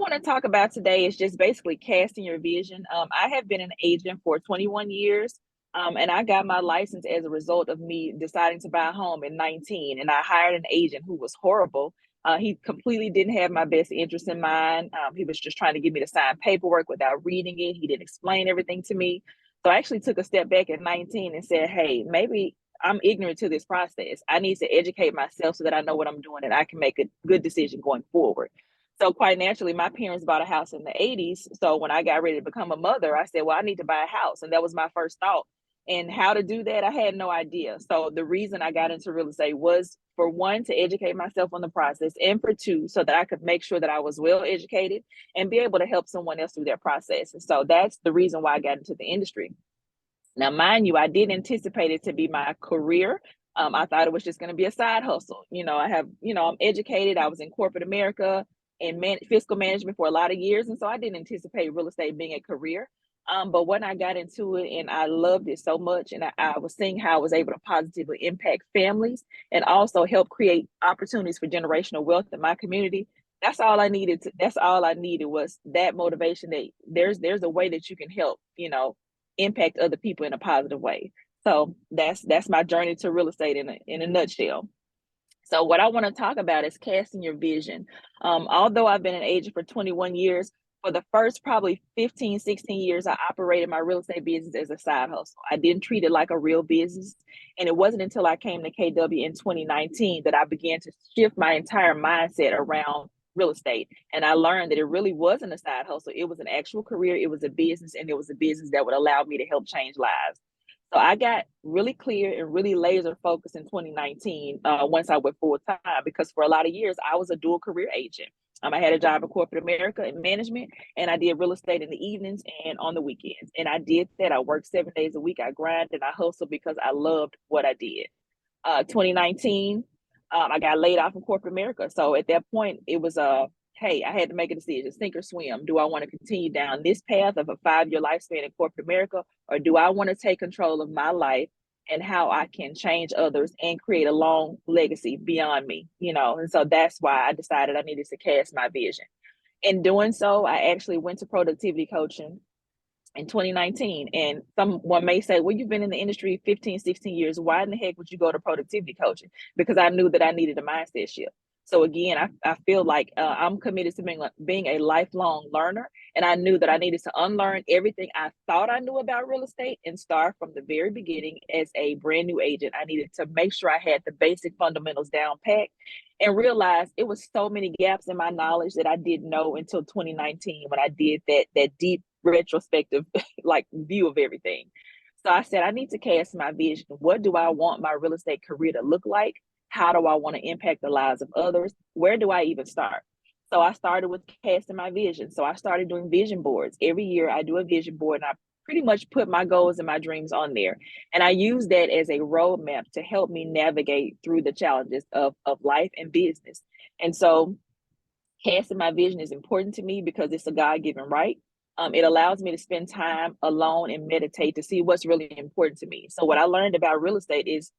want to talk about today is just basically casting your vision. I have been an agent for 21 years, and I got my license as a result of me deciding to buy a home in 19. And I hired an agent who was horrible. He completely didn't have my best interest in mind. He was just trying to get me to sign paperwork without reading it. He didn't explain everything to me. So I actually took a step back at 19 and said, hey, maybe I'm ignorant to this process. I need to educate myself so that I know what I'm doing and I can make a good decision going forward. So quite naturally, my parents bought a house in the 80s. So when I got ready to become a mother, I said, well, I need to buy a house. And that was my first thought. And how to do that, I had no idea. So the reason I got into real estate was, for one, to educate myself on the process, and for two, so that I could make sure that I was well educated and be able to help someone else through their process. And so that's the reason why I got into the industry. Now, mind you, I didn't anticipate it to be my career. I thought it was just going to be a side hustle. I'm educated. I was in corporate America and fiscal management for a lot of years. And so I didn't anticipate real estate being a career. But when I got into it and I loved it so much, and I was seeing how I was able to positively impact families and also help create opportunities for generational wealth in my community. That's all I needed. That's all I needed was that motivation that there's a way that you can help, impact other people in a positive way. So that's my journey to real estate in a nutshell. So what I want to talk about is casting your vision. Although I've been an agent for 21 years, for the first probably 15, 16 years, I operated my real estate business as a side hustle. I didn't treat it like a real business. And it wasn't until I came to KW in 2019 that I began to shift my entire mindset around real estate. And I learned that it really wasn't a side hustle. It was an actual career. It was a business, and it was a business that would allow me to help change lives. So I got really clear and really laser focused in 2019 once I went full time, because for a lot of years I was a dual career agent. I had a job in corporate America in management, and I did real estate in the evenings and on the weekends. And I did that. I worked 7 days a week. I grinded and I hustled because I loved what I did. 2019, I got laid off in corporate America. So at that point, it was hey, I had to make a decision, sink or swim. Do I want to continue down this path of a 5-year lifespan in corporate America, or do I want to take control of my life and how I can change others and create a long legacy beyond me? And so that's why I decided I needed to cast my vision. In doing so, I actually went to productivity coaching in 2019. And someone may say, well, you've been in the industry 15, 16 years. Why in the heck would you go to productivity coaching? Because I knew that I needed a mindset shift. So again, I feel like I'm committed to being a lifelong learner. And I knew that I needed to unlearn everything I thought I knew about real estate and start from the very beginning as a brand new agent. I needed to make sure I had the basic fundamentals down packed, and realize it was so many gaps in my knowledge that I didn't know until 2019 when I did that deep retrospective like view of everything. So I said, I need to cast my vision. What do I want my real estate career to look like? How do I want to impact the lives of others? Where do I even start? So I started with casting my vision. So I started doing vision boards. Every year I do a vision board, and I pretty much put my goals and my dreams on there. And I use that as a roadmap to help me navigate through the challenges of life and business. And so casting my vision is important to me because it's a God-given right. It allows me to spend time alone and meditate to see what's really important to me. So what I learned about real estate is,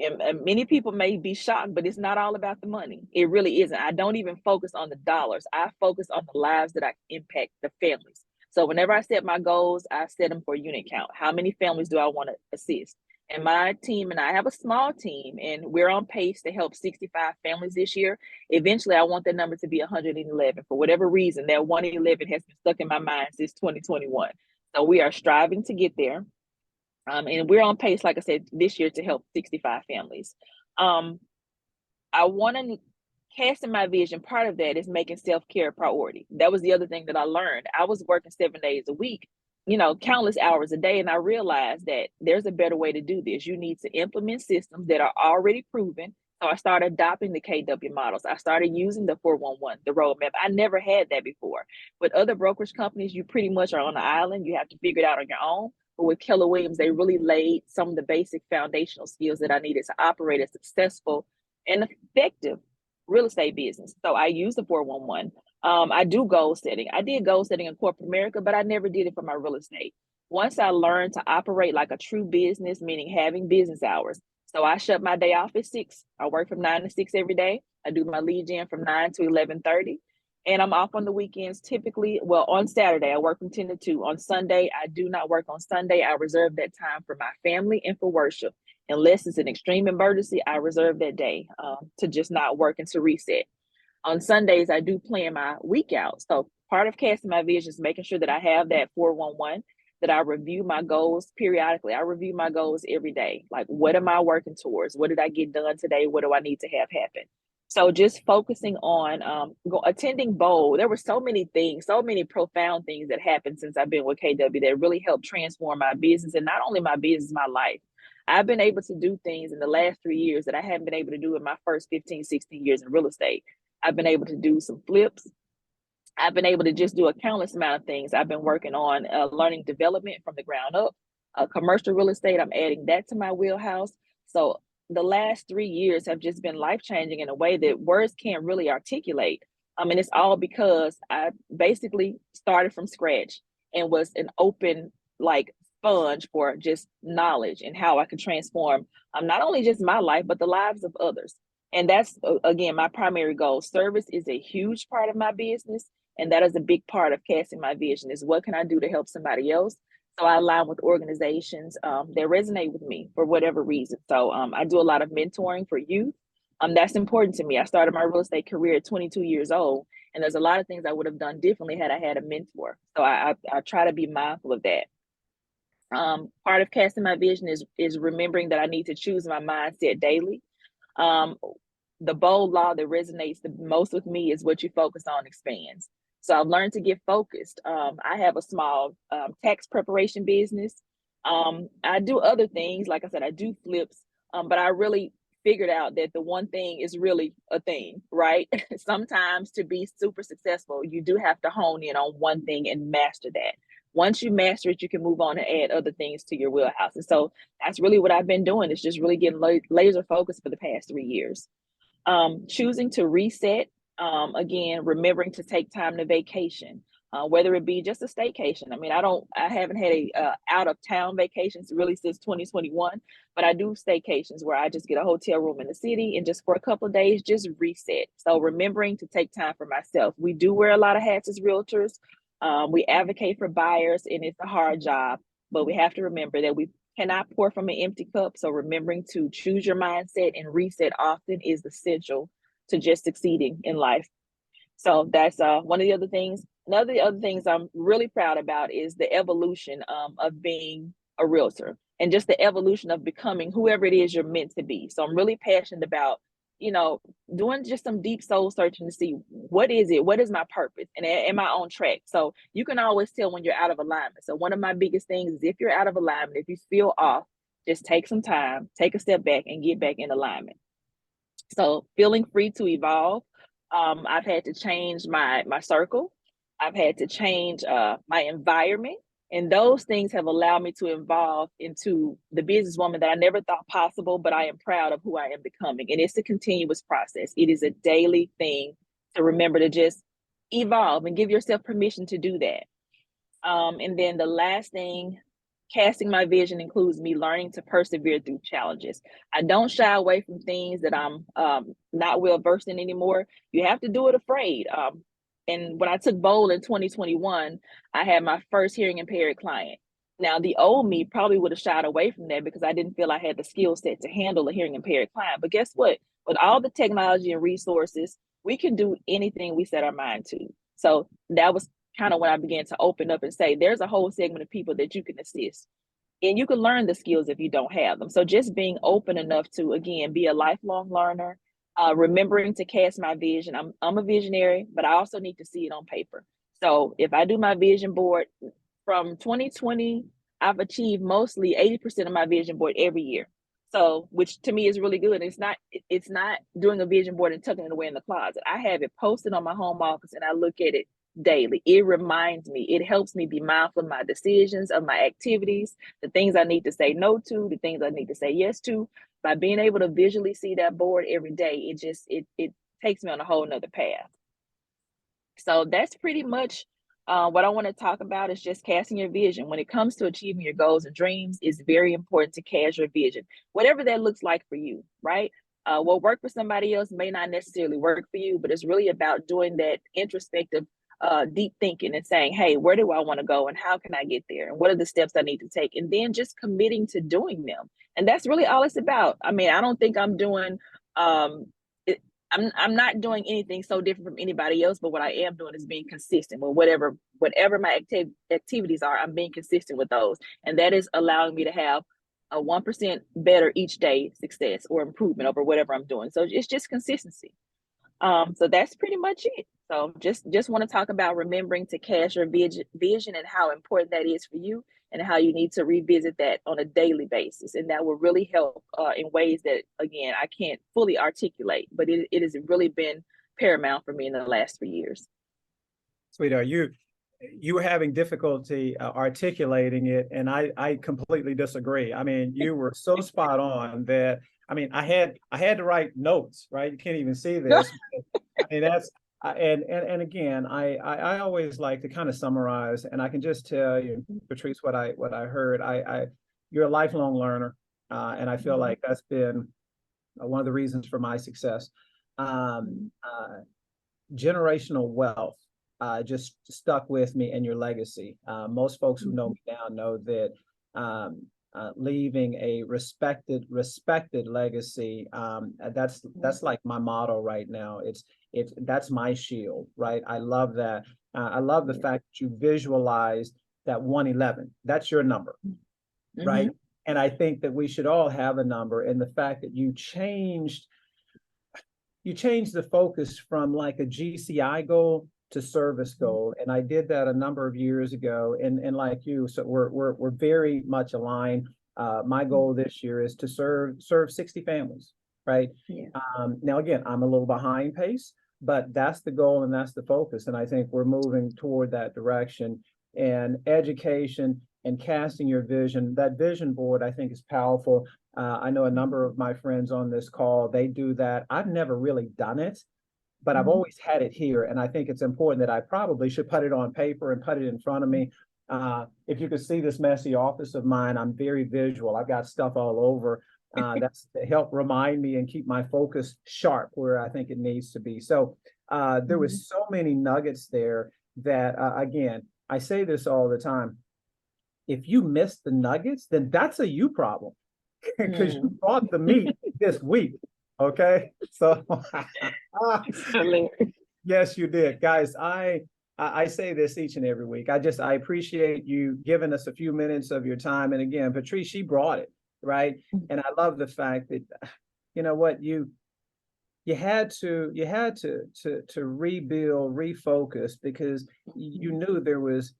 and many people may be shocked, but it's not all about the money. It really isn't. I don't even focus on the dollars. I focus on the lives that I impact, the families. So whenever I set my goals, I set them for unit count. How many families do I want to assist? And my team and I have a small team, and we're on pace to help 65 families this year. Eventually, I want the number to be 111. For whatever reason, that 111 has been stuck in my mind since 2021. So we are striving to get there. And we're on pace, like I said, this year to help 65 families. I want to cast in my vision. Part of that is making self-care a priority. That was the other thing that I learned. I was working 7 days a week, countless hours a day. And I realized that there's a better way to do this. You need to implement systems that are already proven. So I started adopting the KW models. I started using the 411, the roadmap. I never had that before. With other brokerage companies, you pretty much are on the island. You have to figure it out on your own. But with Keller Williams, they really laid some of the basic foundational skills that I needed to operate a successful and effective real estate business. So I use the 411. I do goal setting. I did goal setting in corporate America, but I never did it for my real estate. Once I learned to operate like a true business, meaning having business hours. So I shut my day off at 6. I work from 9 to 6 every day. I do my lead gen from 9 to 11:30. And I'm off on the weekends typically. Well, on Saturday, I work from 10 to 2. On Sunday, I do not work on Sunday. I reserve that time for my family and for worship. Unless it's an extreme emergency, I reserve that day to just not work and to reset. On Sundays, I do plan my week out. So part of casting my vision is making sure that I have that 411, that I review my goals periodically. I review my goals every day. Like, what am I working towards? What did I get done today? What do I need to have happen? So just focusing on attending Bowl. There were so many things, so many profound things that happened since I've been with KW that really helped transform my business, and not only my business, my life. I've been able to do things in the last 3 years that I haven't been able to do in my first 15, 16 years in real estate. I've been able to do some flips. I've been able to just do a countless amount of things. I've been working on learning development from the ground up, commercial real estate. I'm adding that to my wheelhouse. So the last 3 years have just been life-changing in a way that words can't really articulate. And it's all because I basically started from scratch and was an open, like, sponge for just knowledge and how I could transform not only just my life, but the lives of others. And that's, again, my primary goal. Service is a huge part of my business. And that is a big part of casting my vision, is what can I do to help somebody else? So I align with organizations that resonate with me for whatever reason. So I do a lot of mentoring for youth. That's important to me. I started my real estate career at 22 years old, and there's a lot of things I would have done differently had I had a mentor. So I try to be mindful of that. Part of casting my vision is remembering that I need to choose my mindset daily. Um, the bold law that resonates the most with me is what you focus on expands. So I've learned to get focused. I have a small tax preparation business. I do other things. Like I said, I do flips, but I really figured out that the one thing is really a thing, right? Sometimes to be super successful, you do have to hone in on one thing and master that. Once you master it, you can move on and add other things to your wheelhouse. And so that's really what I've been doing. It's just really getting laser focused for the past 3 years. Choosing to reset, again, remembering to take time to vacation, whether it be just a staycation. I mean, I haven't had a out of town vacations really since 2021, but I do staycations where I just get a hotel room in the city and just for a couple of days, just reset. So remembering to take time for myself. We do wear a lot of hats as realtors. We advocate for buyers, and it's a hard job, but we have to remember that we cannot pour from an empty cup. So remembering to choose your mindset and reset often is essential to just succeeding in life. So that's one of the other things. Another of the other things I'm really proud about is the evolution of being a realtor and just the evolution of becoming whoever it is you're meant to be. So I'm really passionate about, doing just some deep soul searching to see what is it, what is my purpose, and am I on track? So you can always tell when you're out of alignment. So one of my biggest things is if you're out of alignment, if you feel off, just take some time, take a step back, and get back in alignment. So feeling free to evolve. I've had to change my circle. I've had to change my environment. And those things have allowed me to evolve into the businesswoman that I never thought possible, but I am proud of who I am becoming. And it's a continuous process. It is a daily thing to remember to just evolve and give yourself permission to do that. And then the last thing, casting my vision includes me learning to persevere through challenges. I don't shy away from things that I'm not well versed in anymore. You have to do it afraid. And when I took Bold in 2021, I had my first hearing impaired client. Now, the old me probably would have shied away from that because I didn't feel I had the skill set to handle a hearing impaired client. But guess what? With all the technology and resources, we can do anything we set our mind to. So that was kind of when I began to open up and say, there's a whole segment of people that you can assist. And you can learn the skills if you don't have them. So just being open enough to, again, be a lifelong learner, remembering to cast my vision. I'm a visionary, but I also need to see it on paper. So if I do my vision board from 2020, I've achieved mostly 80% of my vision board every year. So, which to me is really good. It's not doing a vision board and tucking it away in the closet. I have it posted on my home office and I look at it daily. It reminds me, it helps me be mindful of my decisions, of my activities, the things I need to say no to, the things I need to say yes to. By being able to visually see that board every day, it takes me on a whole nother path. So that's pretty much what I want to talk about is just casting your vision. When it comes to achieving your goals and dreams, it's very important to cast your vision, whatever that looks like for you, right? What worked for somebody else may not necessarily work for you, but it's really about doing that introspective, deep thinking and saying, hey, where do I want to go and how can I get there? And what are the steps I need to take? And then just committing to doing them. And that's really all it's about. I mean, I don't think I'm doing, it, I'm not doing anything so different from anybody else, but what I am doing is being consistent with whatever my activities are. I'm being consistent with those. And that is allowing me to have a 1% better each day success or improvement over whatever I'm doing. So it's just consistency. So that's pretty much it. So just want to talk about remembering to cast your vision and how important that is for you and how you need to revisit that on a daily basis. And that will really help in ways that, again, I can't fully articulate, but it has really been paramount for me in the last 3 years. Sweetheart, you were having difficulty articulating it, and I completely disagree. I mean, you were so spot on that, I mean, I had to write notes, right? You can't even see this. I mean, that's and again, I always like to kind of summarize, and I can just tell you, Patrice, what I heard. You're a lifelong learner, and I feel like that's been one of the reasons for my success. Generational wealth just stuck with me, and your legacy. Most folks who know me now know that leaving a respected legacy, that's like my motto right now. That's my shield, right? I love that. I love the fact that you visualize that 111. That's your number, right? And I think that we should all have a number. And the fact that you changed the focus from like a GCI goal to service goal. And I did that a number of years ago. And like you, so we're very much aligned. My goal this year is to serve 60 families, right? Yeah. Now, again, I'm a little behind pace, but that's the goal and that's the focus. And I think we're moving toward that direction. And education and casting your vision, that vision board, I think is powerful. I know a number of my friends on this call, they do that. I've never really done it, but I've always had it here. And I think it's important that I probably should put it on paper and put it in front of me. If you could see this messy office of mine, I'm very visual. I've got stuff all over. That's to help remind me and keep my focus sharp where I think it needs to be. So there was so many nuggets there that, again, I say this all the time. If you miss the nuggets, then that's a you problem because you bought the meat this week. Okay. So yes, you did. Guys, I say this each and every week. I appreciate you giving us a few minutes of your time. And again, Patrice, she brought it, right? And I love the fact that, you know what, you had to rebuild, refocus, because you knew there was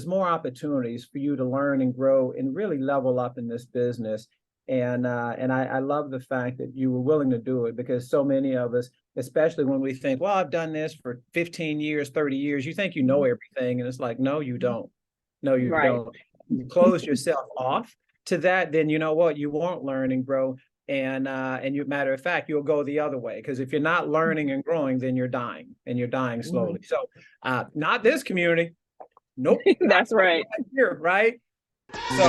more opportunities for you to learn and grow and really level up in this business. And I love the fact that you were willing to do it, because so many of us, especially when we think, well, I've done this for 15 years, 30 years, you think you know everything. And it's like, no, you don't. No, you don't. You close yourself off to that, then you know what? You won't learn and grow. And you, matter of fact, you'll go the other way, because if you're not learning and growing, then you're dying, and you're dying slowly. So not this community. Nope. That's right. Here, right? So